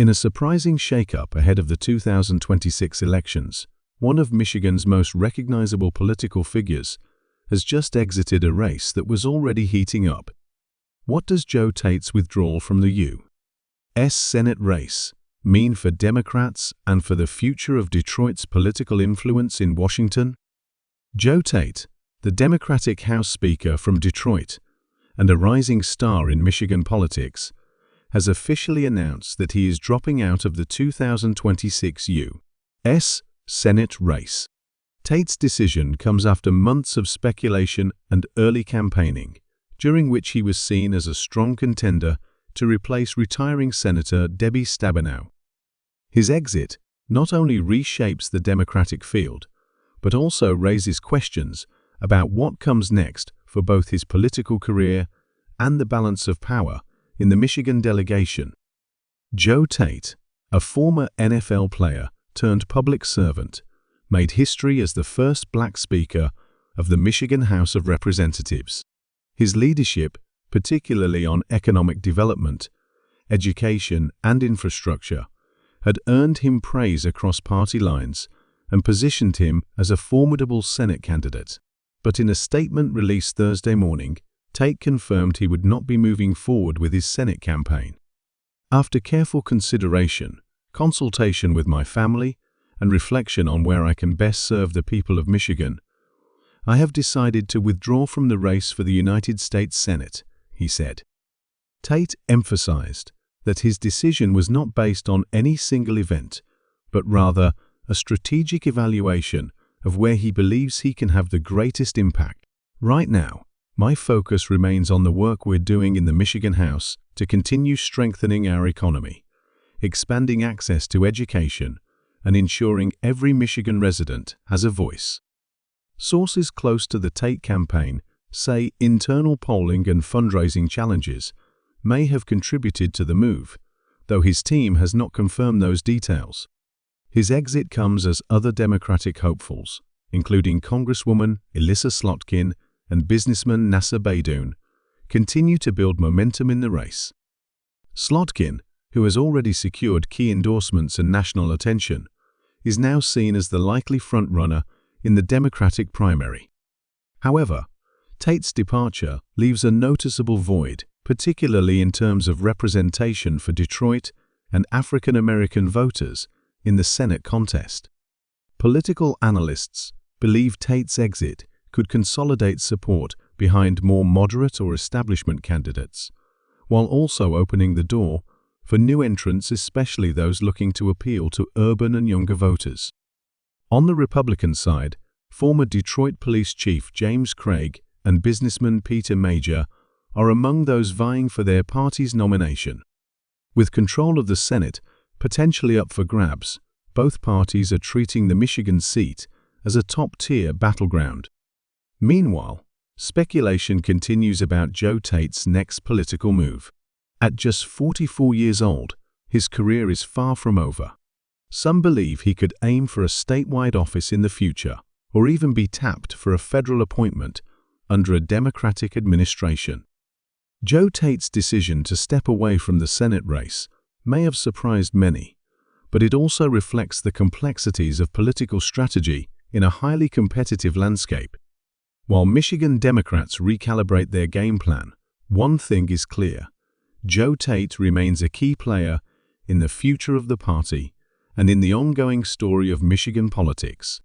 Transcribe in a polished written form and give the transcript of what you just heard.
In a surprising shakeup ahead of the 2026 elections, one of Michigan's most recognizable political figures has just exited a race that was already heating up. What does Joe Tate's withdrawal from the U.S. Senate race mean for Democrats and for the future of Detroit's political influence in Washington? Joe Tate, the Democratic House Speaker from Detroit and a rising star in Michigan politics, has officially announced that he is dropping out of the 2026 U.S. Senate race. Tate's decision comes after months of speculation and early campaigning, during which he was seen as a strong contender to replace retiring Senator Debbie Stabenow. His exit not only reshapes the Democratic field, but also raises questions about what comes next for both his political career and the balance of power in the Michigan delegation. Joe Tate, a former NFL player turned public servant, made history as the first black Speaker of the Michigan House of Representatives. His leadership, particularly on economic development, education, and infrastructure, had earned him praise across party lines and positioned him as a formidable Senate candidate. But in a statement released Thursday morning, Tate confirmed he would not be moving forward with his Senate campaign. After careful consideration, consultation with my family, and reflection on where I can best serve the people of Michigan, I have decided to withdraw from the race for the United States Senate, he said. Tate emphasized that his decision was not based on any single event, but rather a strategic evaluation of where he believes he can have the greatest impact. Right now, my focus remains on the work we're doing in the Michigan House to continue strengthening our economy, expanding access to education, and ensuring every Michigan resident has a voice. Sources close to the Tate campaign say internal polling and fundraising challenges may have contributed to the move, though his team has not confirmed those details. His exit comes as other Democratic hopefuls, including Congresswoman Elissa Slotkin and businessman Nasser Baydoun, continue to build momentum in the race. Slotkin, who has already secured key endorsements and national attention, is now seen as the likely frontrunner in the Democratic primary. However, Tate's departure leaves a noticeable void, particularly in terms of representation for Detroit and African American voters in the Senate contest. Political analysts believe Tate's exit could consolidate support behind more moderate or establishment candidates, while also opening the door for new entrants, especially those looking to appeal to urban and younger voters. On the Republican side, former Detroit Police Chief James Craig and businessman Peter Major are among those vying for their party's nomination. With control of the Senate potentially up for grabs, both parties are treating the Michigan seat as a top-tier battleground. Meanwhile, speculation continues about Joe Tate's next political move. At just 44 years old, his career is far from over. Some believe he could aim for a statewide office in the future, or even be tapped for a federal appointment under a Democratic administration. Joe Tate's decision to step away from the Senate race may have surprised many, but it also reflects the complexities of political strategy in a highly competitive landscape. While Michigan Democrats recalibrate their game plan, one thing is clear: Joe Tate remains a key player in the future of the party and in the ongoing story of Michigan politics.